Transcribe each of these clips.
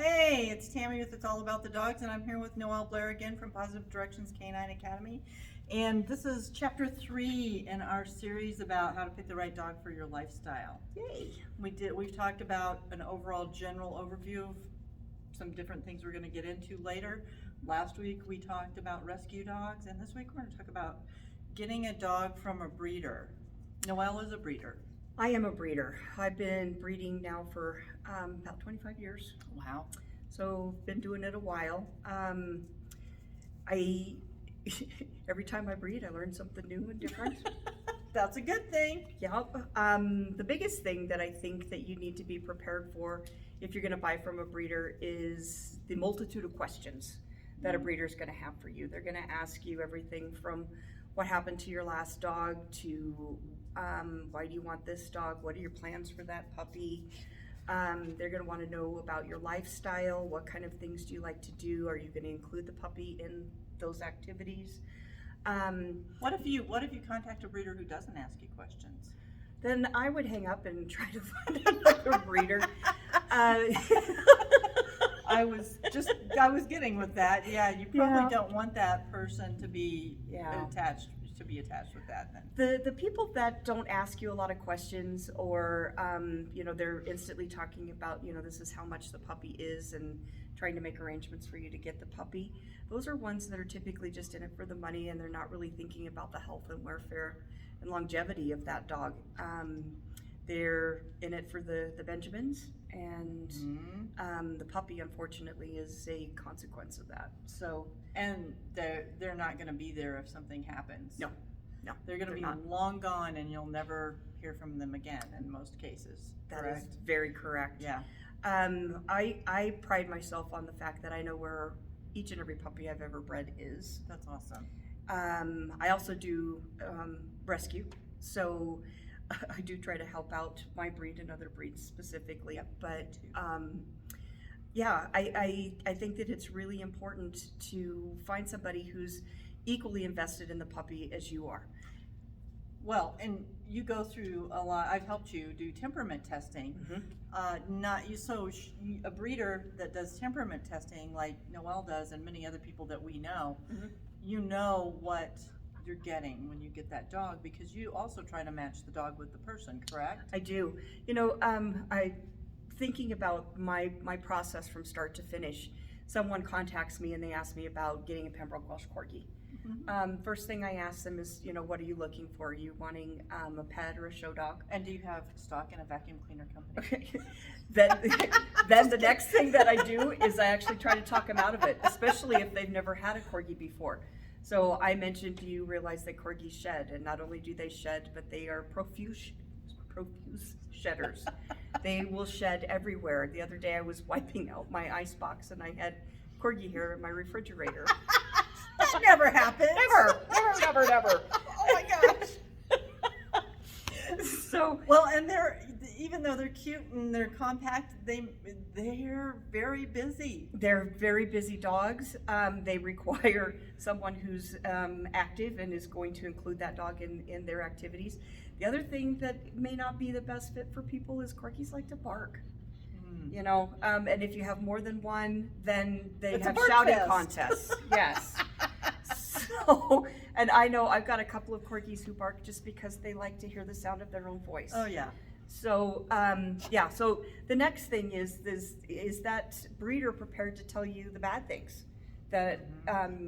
Hey, it's Tammy with It's All About the Dogs, and I'm here with Noelle Blair again from Positive Directions Canine Academy. And this is chapter 3 in our series about how to pick the right dog for your lifestyle. Yay! We've talked about an overall general overview of some different things we're going to get into later. Last week we talked about rescue dogs, and this week we're going to talk about getting a dog from a breeder. Noelle is a breeder. I am a breeder. I've been breeding now for about 25 years. Wow. So been doing it a while. Every time I breed, I learn something new and different. That's a good thing. Yep. The biggest thing that I think that you need to be prepared for if you're going to buy from a breeder is the multitude of questions that a breeder is going to have for you. They're going to ask you everything from what happened to your last dog to why do you want this dog? What are your plans for that puppy? They're going to want to know about your lifestyle. What kind of things do you like to do? Are you going to include the puppy in those activities? What if you contact a breeder who doesn't ask you questions? Then I would hang up and try to find another breeder. I was getting with that. Yeah, you probably don't want that person to be attached with that then. The people that don't ask you a lot of questions, or they're instantly talking about, this is how much the puppy is and trying to make arrangements for you to get the puppy, those are ones that are typically just in it for the money, and they're not really thinking about the health and welfare and longevity of that dog. They're in it for the Benjamins, and the puppy, unfortunately, is a consequence of that. So, and they're not going to be there if something happens. No, they're going to be long gone, and you'll never hear from them again in most cases. That correct? is very correct. Yeah. I pride myself on the fact that I know where each and every puppy I've ever bred is. That's awesome. I also do rescue, so I do try to help out my breed and other breeds specifically. Yep. But I think that it's really important to find somebody who's equally invested in the puppy as you are. Well, and you go through a lot. I've helped you do temperament testing. A breeder that does temperament testing, like Noelle does, and many other people that we know, you know what you're getting when you get that dog, because you also try to match the dog with the person, correct? I do. Thinking about my process from start to finish, someone contacts me and they ask me about getting a Pembroke Welsh Corgi. First thing I ask them is, what are you looking for? Are you wanting a pet or a show dog? And do you have stock in a vacuum cleaner company? Okay. Then the next thing that I do is I actually try to talk them out of it, especially if they've never had a Corgi before. So I mentioned, do you realize that Corgis shed? And not only do they shed, but they are profuse shedders. They will shed everywhere. The other day I was wiping out my ice box and I had Corgi hair in my refrigerator. That never happened. Never. Oh my gosh. So and even though they're cute and they're compact, they're very busy. They're very busy dogs. They require someone who's active and is going to include that dog in their activities. The other thing that may not be the best fit for people is Corgis like to bark. And if you have more than one, then they have shouting contests. Yes. So, and I know I've got a couple of Corgis who bark just because they like to hear the sound of their own voice. Oh yeah. So, so the next thing is that breeder prepared to tell you the bad things that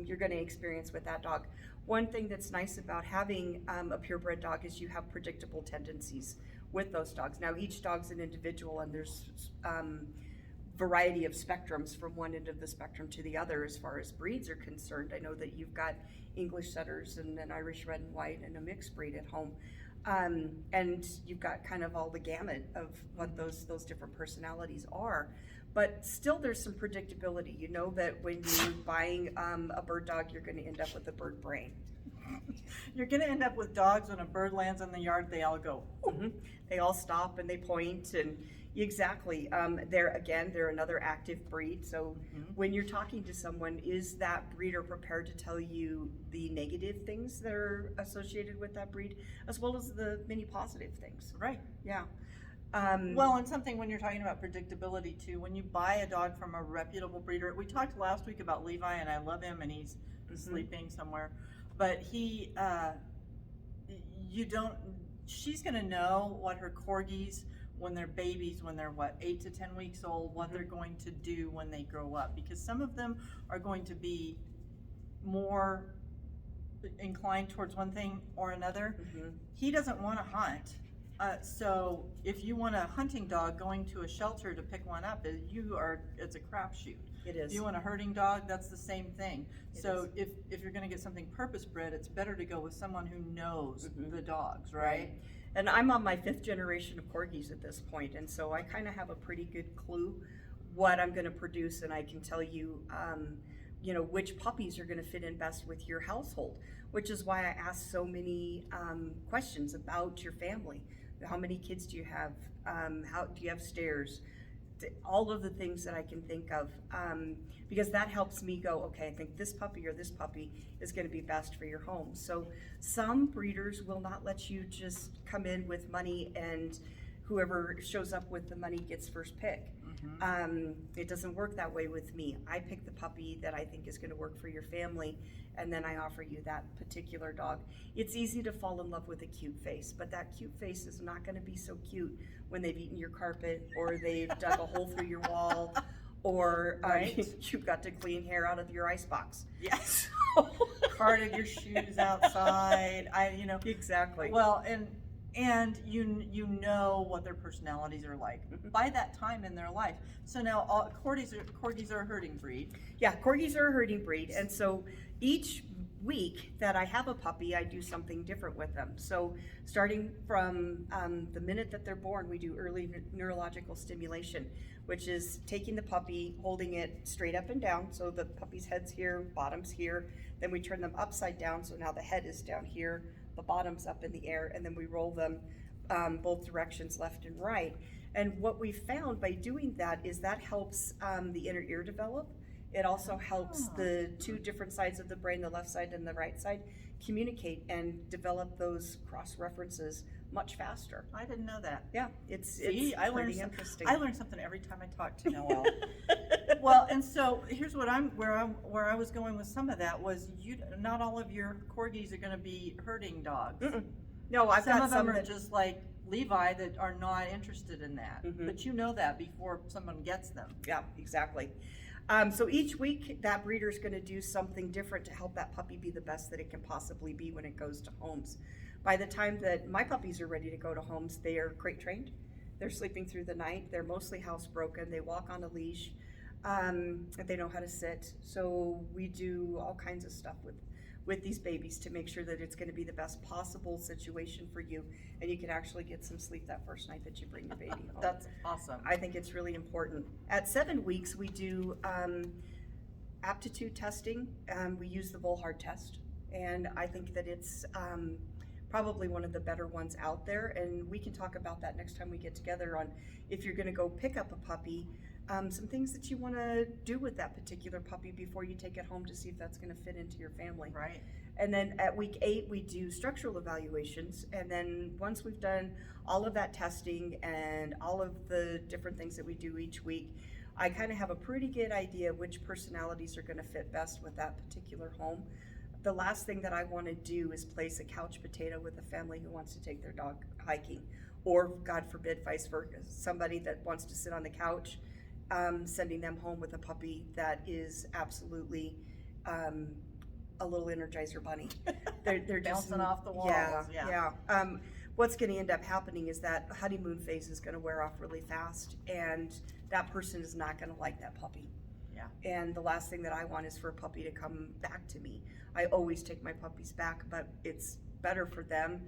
you're going to experience with that dog. One thing that's nice about having a purebred dog is you have predictable tendencies with those dogs. Now, each dog's an individual, and there's variety of spectrums from one end of the spectrum to the other as far as breeds are concerned. I know that you've got English setters and an Irish red and white and a mixed breed at home. And you've got kind of all the gamut of what those different personalities are. But still there's some predictability. You know that when you're buying a bird dog, you're going to end up with a bird brain. You're going to end up with dogs when a bird lands in the yard, they all go. They all stop and they point, and exactly. They're another active breed. So when you're talking to someone, is that breeder prepared to tell you the negative things that are associated with that breed, as well as the many positive things? Right. Yeah. Well, and something when you're talking about predictability too, when you buy a dog from a reputable breeder, we talked last week about Levi, and I love him, and he's sleeping somewhere, but she's gonna know what her corgis, when they're babies, when they're 8 to 10 weeks old, what they're going to do when they grow up, because some of them are going to be more inclined towards one thing or another. He doesn't want to hunt. So if you want a hunting dog, going to a shelter to pick one up, it's a crapshoot. It is. If you want a herding dog, that's the same thing. So if you're gonna get something purpose bred, it's better to go with someone who knows the dogs, right? And I'm on my 5th generation of corgis at this point, and so I kind of have a pretty good clue what I'm gonna produce, and I can tell you, which puppies are gonna fit in best with your household, which is why I ask so many questions about your family. How many kids do you have? How do you have stairs? All of the things that I can think of, because that helps me go, okay, I think this puppy or this puppy is going to be best for your home. So some breeders will not let you just come in with money and whoever shows up with the money gets first pick. It doesn't work that way with me. I pick the puppy that I think is going to work for your family, and then I offer you that particular dog. It's easy to fall in love with a cute face, but that cute face is not going to be so cute when they've eaten your carpet, or they've dug a hole through your wall, or you've got to clean hair out of your icebox. Yes. Carted your shoes outside. Exactly. Well, and you know what their personalities are like by that time in their life. So now corgis are a herding breed. Yeah, corgis are a herding breed, and so each week that I have a puppy, I do something different with them. So starting from the minute that they're born, we do early neurological stimulation, which is taking the puppy, holding it straight up and down, so the puppy's head's here, bottom's here, then we turn them upside down, so now the head is down here, the bottom's up in the air, and then we roll them both directions, left and right. And what we found by doing that is that helps the inner ear develop. It also helps the 2 different sides of the brain, the left side and the right side, communicate and develop those cross references much faster. I didn't know that. Yeah, it's pretty interesting. I learn something every time I talk to Noelle. Well, and so here's where I was going with some of that was not all of your corgis are going to be herding dogs. No, I've some got of them some are that just like Levi that are not interested in that, but you know that before someone gets them. Yeah, exactly. So each week that breeder is going to do something different to help that puppy be the best that it can possibly be when it goes to homes. By the time that my puppies are ready to go to homes, they are crate trained. They're sleeping through the night. They're mostly housebroken. They walk on a leash. They know how to sit. So we do all kinds of stuff with these babies to make sure that it's going to be the best possible situation for you, and you can actually get some sleep that first night that you bring your baby home. That's awesome. I think it's really important. At 7 weeks, we do aptitude testing. We use the Volhard test, and I think that it's probably one of the better ones out there, and we can talk about that next time we get together on if you're going to go pick up a puppy, some things that you want to do with that particular puppy before you take it home to see if that's going to fit into your family. Right. And then at week 8, we do structural evaluations, and then once we've done all of that testing and all of the different things that we do each week, I kind of have a pretty good idea which personalities are going to fit best with that particular home. The last thing that I want to do is place a couch potato with a family who wants to take their dog hiking, or God forbid, vice versa, somebody that wants to sit on the couch, sending them home with a puppy that is absolutely a little Energizer bunny. They're just bouncing off the walls. Yeah. What's going to end up happening is that honeymoon phase is going to wear off really fast, and that person is not going to like that puppy. Yeah. And the last thing that I want is for a puppy to come back to me. I always take my puppies back, but it's better for them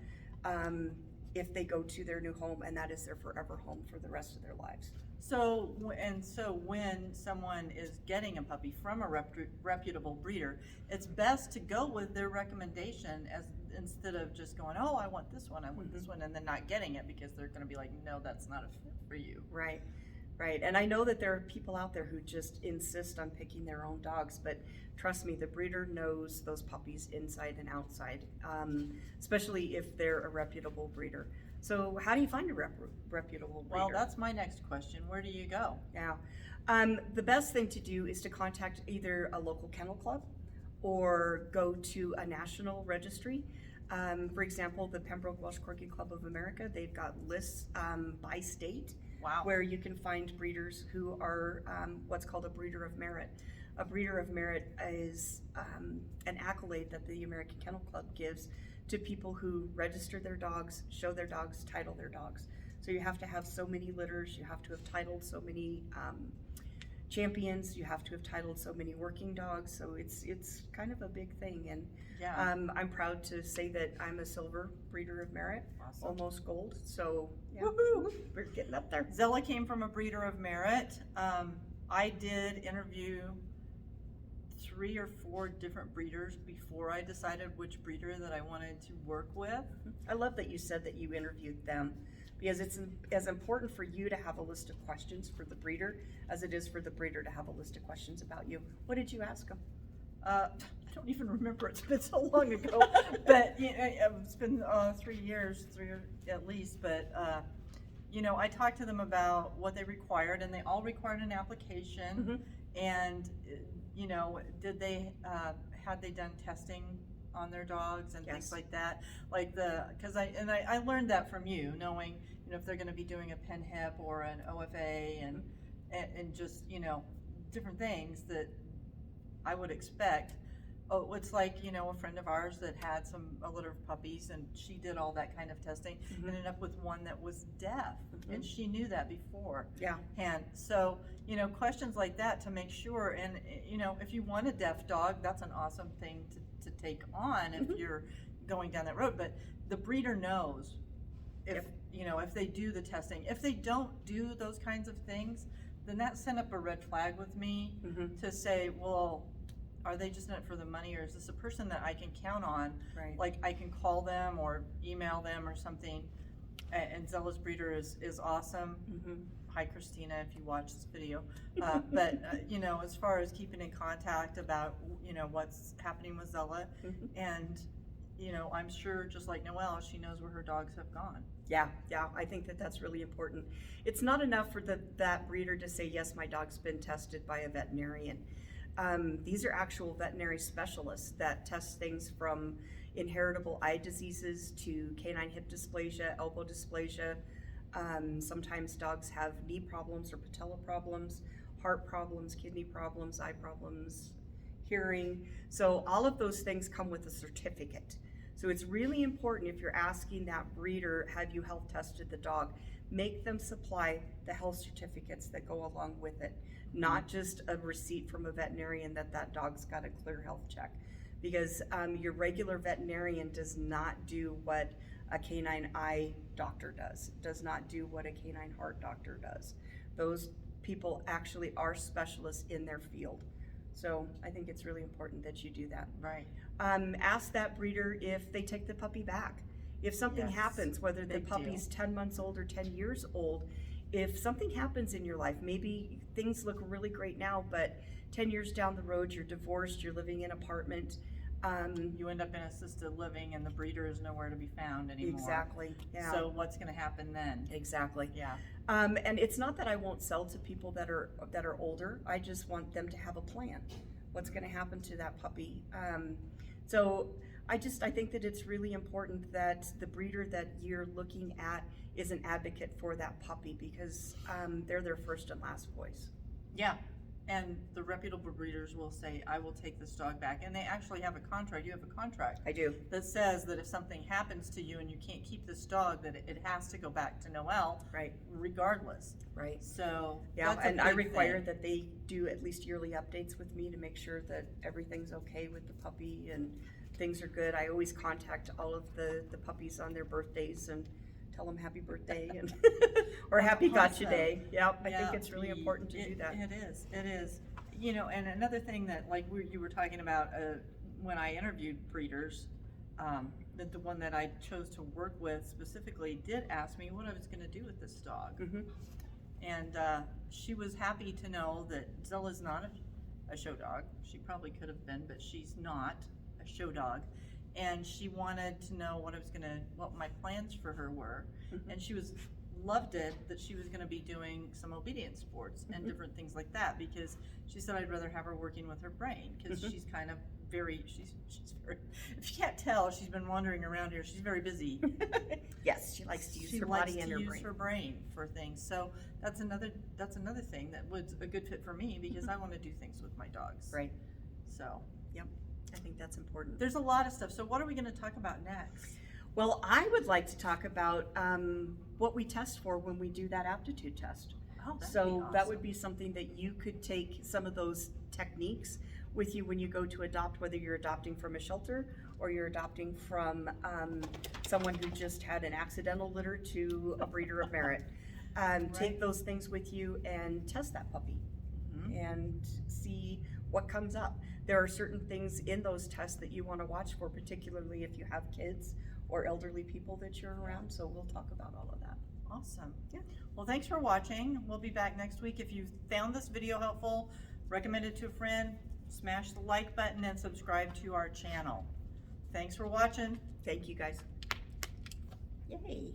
if they go to their new home, and that is their forever home for the rest of their lives. So when someone is getting a puppy from a reputable breeder, it's best to go with their recommendation instead of just going, oh, I want this one, this one, and then not getting it because they're going to be like, no, that's not a fit for you. Right. And I know that there are people out there who just insist on picking their own dogs, but trust me, the breeder knows those puppies inside and outside, especially if they're a reputable breeder. So how do you find a reputable breeder? Well, that's my next question. Where do you go? Yeah. The best thing to do is to contact either a local kennel club or go to a national registry. For example, the Pembroke Welsh Corgi Club of America, they've got lists by state Wow. where you can find breeders who are what's called a breeder of merit. A breeder of merit is an accolade that the American Kennel Club gives to people who register their dogs, show their dogs, title their dogs. So you have to have so many litters, you have to have titled so many champions, you have to have titled so many working dogs. So it's kind of a big thing. And Yeah. I'm proud to say that I'm a silver breeder of merit, Awesome. almost gold. So yeah, Woohoo! we're getting up there. Zella came from a breeder of merit. I did interview 3 or 4 different breeders before I decided which breeder that I wanted to work with. I love that you said that you interviewed them, because it's as important for you to have a list of questions for the breeder as it is for the breeder to have a list of questions about you. What did you ask them? I don't even remember, it's been so long ago, but it's been 3 years, 3 at least, but I talked to them about what they required, and they all required an application, and did they, had they done testing on their dogs and things Yes. like that, like because I learned that from you, knowing, if they're gonna be doing a pen hip or an OFA and just, different things that I would expect. Oh, it's like, a friend of ours that had a litter of puppies, and she did all that kind of testing, ended up with one that was deaf, and she knew that before. Yeah. And so, questions like that to make sure, and, if you want a deaf dog, that's an awesome thing to take on if you're going down that road, but the breeder knows if, if they do the testing. If they don't do those kinds of things, then that sent up a red flag with me to say, well, are they just in it for the money, or is this a person that I can count on? Right. Like, I can call them or email them or something. And Zella's breeder is awesome. Hi, Christina, if you watch this video. But, as far as keeping in contact about, what's happening with Zella, and, I'm sure, just like Noelle, she knows where her dogs have gone. Yeah, I think that that's really important. It's not enough for that breeder to say, yes, my dog's been tested by a veterinarian. These are actual veterinary specialists that test things from inheritable eye diseases to canine hip dysplasia, elbow dysplasia. Sometimes dogs have knee problems or patella problems, heart problems, kidney problems, eye problems, hearing. So all of those things come with a certificate. So it's really important, if you're asking that breeder, have you health tested the dog, make them supply the health certificates that go along with it, not just a receipt from a veterinarian that dog's got a clear health check. Because your regular veterinarian does not do what a canine eye doctor does not do what a canine heart doctor does. Those people actually are specialists in their field. So I think it's really important that you do that. Right. Ask that breeder if they take the puppy back. If something Yes, happens, whether the big puppy's deal. 10 months old or 10 years old, if something happens in your life, maybe things look really great now, but 10 years down the road, you're divorced, you're living in an apartment. You end up in assisted living, and the breeder is nowhere to be found anymore. Exactly, yeah. So what's going to happen then? Exactly. Yeah. And it's not that I won't sell to people that are older. I just want them to have a plan. What's going to happen to that puppy? So I think that it's really important that the breeder that you're looking at is an advocate for that puppy, because they're their first and last voice. Yeah. And the reputable breeders will say, I will take this dog back. And they actually have a contract. You have a contract I do. that says that if something happens to you and you can't keep this dog, that it has to go back to Noelle, Right. regardless. Right. So Yeah, that's a and I big require thing. that they do at least yearly updates with me to make sure that everything's okay with the puppy and things are good. I always contact all of the puppies on their birthdays and tell them happy birthday and or happy gotcha awesome. day. Yep, I Yeah, think it's really important to do that. It is. And another thing that, like you were talking about when I interviewed breeders, that the one that I chose to work with specifically did ask me what I was going to do with this dog. And she was happy to know that Zella's not a show dog. She probably could have been, but she's not a show dog. And she wanted to know what my plans for her were. and she loved it, that she was gonna be doing some obedience sports and different things like that, because she said, I'd rather have her working with her brain, because she's kind of very, she's very, if you can't tell, she's been wandering around here, she's very busy. Yes, she likes to use her body and her brain. She likes to use her brain for things, so that's another thing that was a good fit for me, because I wanna do things with my dogs. Right, So, yep, I think that's important. there's a lot of stuff, so what are we gonna talk about next? Well, I would like to talk about what we test for when we do that aptitude test. Oh, that'd be So that awesome. would be something that you could take some of those techniques with you when you go to adopt, whether you're adopting from a shelter or you're adopting from someone who just had an accidental litter to a breeder of merit. Take those things with you and test that puppy and see what comes up. There are certain things in those tests that you want to watch for, particularly if you have kids or elderly people that you're around, so we'll talk about all of that. Awesome. Yeah. Well, thanks for watching. We'll be back next week. If you found this video helpful, recommend it to a friend, smash the like button, and subscribe to our channel. Thanks for watching. Thank you, guys. Yay.